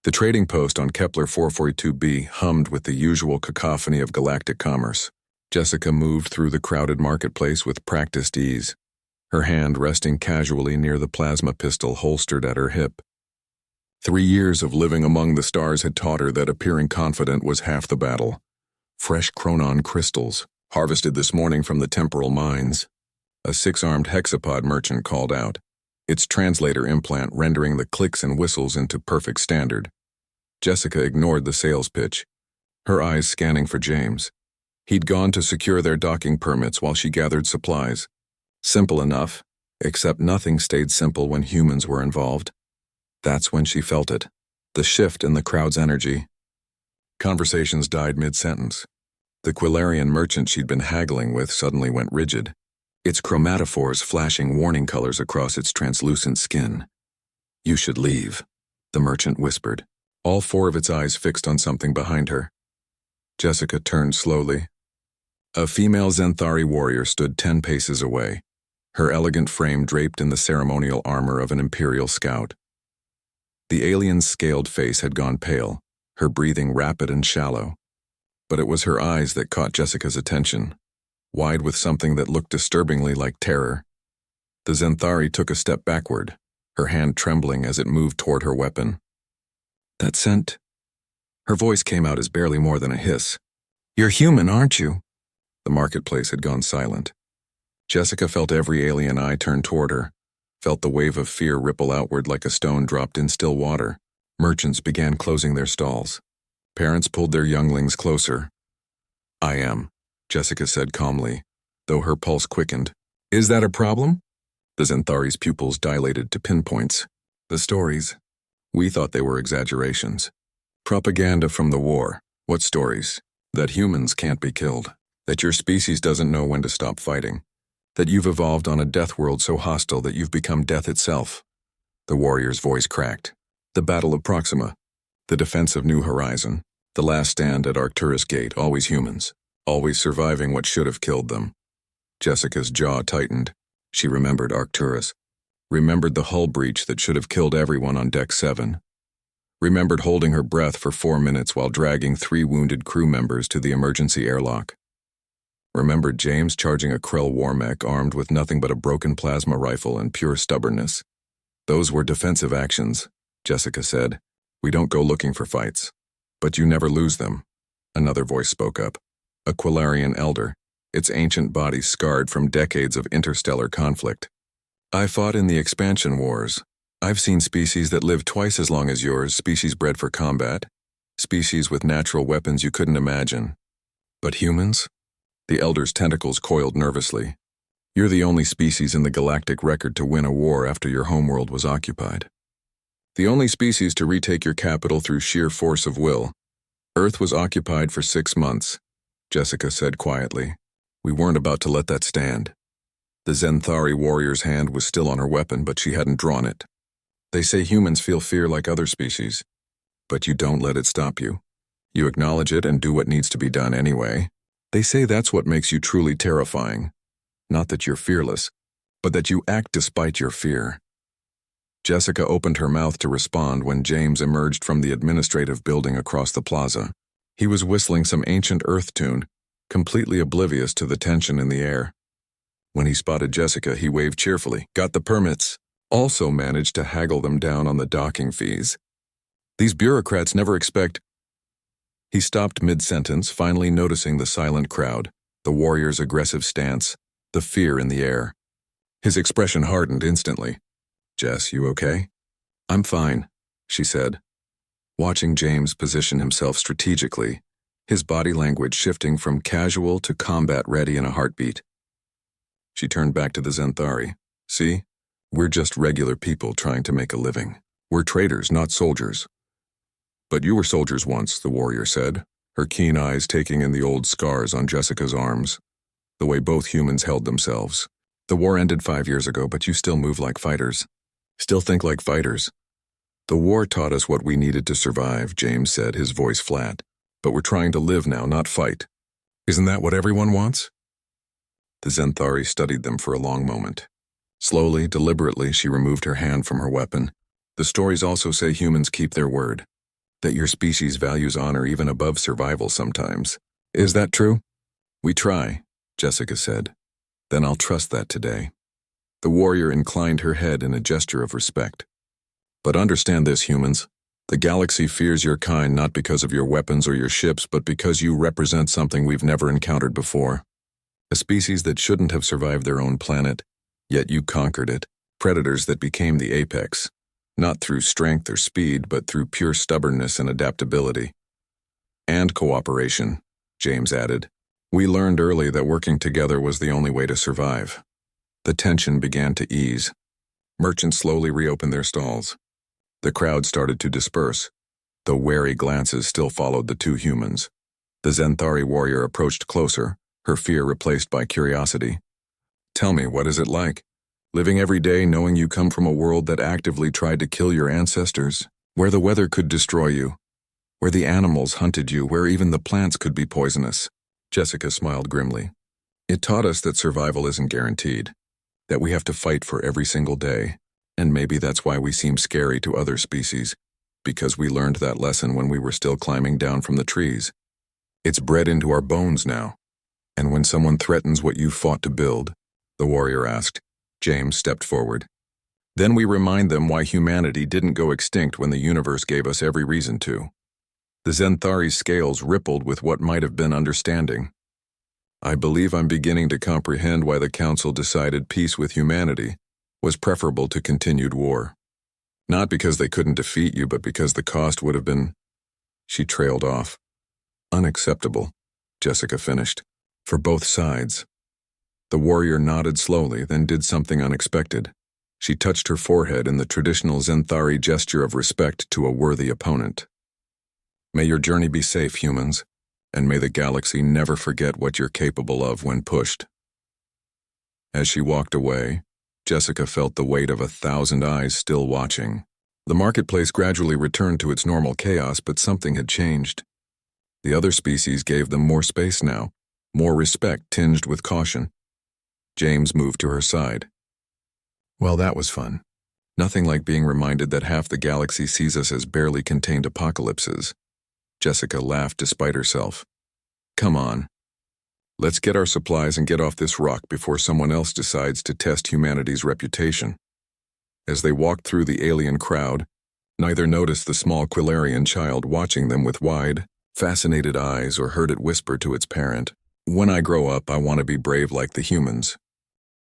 The trading post on Kepler 442b hummed with the usual cacophony of galactic commerce. Jessica moved through the crowded marketplace with practiced ease, her hand resting casually near the plasma pistol holstered at her hip. 3 years of living among the stars had taught her that appearing confident was half the battle. Fresh chronon crystals, harvested this morning from the temporal mines. A 6-armed hexapod merchant called out, its translator implant rendering the clicks and whistles into perfect standard. Jessica ignored the sales pitch, her eyes scanning for James. He'd gone to secure their docking permits while she gathered supplies. Simple enough, except nothing stayed simple when humans were involved. That's when she felt it, the shift in the crowd's energy. Conversations died mid-sentence. The Quillarian merchant she'd been haggling with suddenly went rigid, its chromatophores flashing warning colors across its translucent skin. "You should leave," the merchant whispered, all 4 of its eyes fixed on something behind her. Jessica turned slowly. A female Zenthari warrior stood 10 paces away, her elegant frame draped in the ceremonial armor of an Imperial scout. The alien's scaled face had gone pale, her breathing rapid and shallow. But it was her eyes that caught Jessica's attention, wide with something that looked disturbingly like terror. The Zenthari took a step backward, her hand trembling as it moved toward her weapon. "That scent?" Her voice came out as barely more than a hiss. "You're human, aren't you?" The marketplace had gone silent. Jessica felt every alien eye turn toward her, felt the wave of fear ripple outward like a stone dropped in still water. Merchants began closing their stalls. Parents pulled their younglings closer. "I am," Jessica said calmly, though her pulse quickened. "Is that a problem?" The Zenthari's pupils dilated to pinpoints. "The stories. We thought they were exaggerations. Propaganda from the war. What stories? That humans can't be killed. That your species doesn't know when to stop fighting. That you've evolved on a death world so hostile that you've become death itself." The warrior's voice cracked. "The Battle of Proxima. The defense of New Horizon. The last stand at Arcturus Gate, always humans. Always surviving what should have killed them." Jessica's jaw tightened. She remembered Arcturus. Remembered the hull breach that should have killed everyone on Deck 7. Remembered holding her breath for 4 minutes while dragging 3 wounded crew members to the emergency airlock. Remembered James charging a Krell war mech armed with nothing but a broken plasma rifle and pure stubbornness. "Those were defensive actions," Jessica said. "We don't go looking for fights. But you never lose them." Another voice spoke up. A Quillarian elder, its ancient body scarred from decades of interstellar conflict. "I fought in the expansion wars. I've seen species that live twice as long as yours, species bred for combat, species with natural weapons you couldn't imagine. But humans?" The elder's tentacles coiled nervously. "You're the only species in the galactic record to win a war after your homeworld was occupied. The only species to retake your capital through sheer force of will. Earth was occupied for 6 months, Jessica said quietly. We weren't about to let that stand." The Zenthari warrior's hand was still on her weapon, but she hadn't drawn it. "They say humans feel fear like other species. But you don't let it stop you. You acknowledge it and do what needs to be done anyway. They say that's what makes you truly terrifying. Not that you're fearless, but that you act despite your fear." Jessica opened her mouth to respond when James emerged from the administrative building across the plaza. He was whistling some ancient Earth tune, completely oblivious to the tension in the air. When he spotted Jessica, he waved cheerfully. "Got the permits. Also managed to haggle them down on the docking fees. These bureaucrats never expect—" He stopped mid-sentence, finally noticing the silent crowd, the warrior's aggressive stance, the fear in the air. His expression hardened instantly. "Jess, you okay?" "I'm fine," she said, watching James position himself strategically, his body language shifting from casual to combat-ready in a heartbeat. She turned back to the Zenthari. "See? We're just regular people trying to make a living. We're traders, not soldiers." "But you were soldiers once," the warrior said, her keen eyes taking in the old scars on Jessica's arms, the way both humans held themselves. "The war ended 5 years ago, but you still move like fighters. Still think like fighters." "The war taught us what we needed to survive," James said, his voice flat. "But we're trying to live now, not fight. Isn't that what everyone wants?" The Zenthari studied them for a long moment. Slowly, deliberately, she removed her hand from her weapon. "The stories also say humans keep their word. That your species values honor even above survival sometimes. Is that true? We try, Jessica said. Then I'll trust that today. The warrior inclined her head in a gesture of respect. But understand this, humans. The galaxy fears your kind not because of your weapons or your ships, but because you represent something we've never encountered before. A species that shouldn't have survived their own planet, yet you conquered it. Predators that became the apex. Not through strength or speed, but through pure stubbornness and adaptability. And cooperation, James added. We learned early that working together was the only way to survive. The tension began to ease. Merchants slowly reopened their stalls. The crowd started to disperse, though wary glances still followed the two humans. The Zenthari warrior approached closer, her fear replaced by curiosity. Tell me, what is it like? Living every day knowing you come from a world that actively tried to kill your ancestors, where the weather could destroy you, where the animals hunted you, where even the plants could be poisonous. Jessica smiled grimly. It taught us that survival isn't guaranteed, that we have to fight for every single day. And maybe that's why we seem scary to other species, because we learned that lesson when we were still climbing down from the trees. It's bred into our bones now. And when someone threatens what you fought to build, the warrior asked, James stepped forward. Then we remind them why humanity didn't go extinct when the universe gave us every reason to. The Zenthari's scales rippled with what might have been understanding. I believe I'm beginning to comprehend why the Council decided peace with humanity was preferable to continued war. Not because they couldn't defeat you, but because the cost would have been... She trailed off. Unacceptable, Jessica finished. For both sides. The warrior nodded slowly, then did something unexpected. She touched her forehead in the traditional Zenthari gesture of respect to a worthy opponent. May your journey be safe, humans, and may the galaxy never forget what you're capable of when pushed. As she walked away, Jessica felt the weight of 1,000 eyes still watching. The marketplace gradually returned to its normal chaos, but something had changed. The other species gave them more space now, more respect tinged with caution. James moved to her side. Well, that was fun. Nothing like being reminded that half the galaxy sees us as barely contained apocalypses. Jessica laughed despite herself. Come on. Let's get our supplies and get off this rock before someone else decides to test humanity's reputation. As they walked through the alien crowd, neither noticed the small Quillarian child watching them with wide, fascinated eyes or heard it whisper to its parent, When I grow up, I want to be brave like the humans.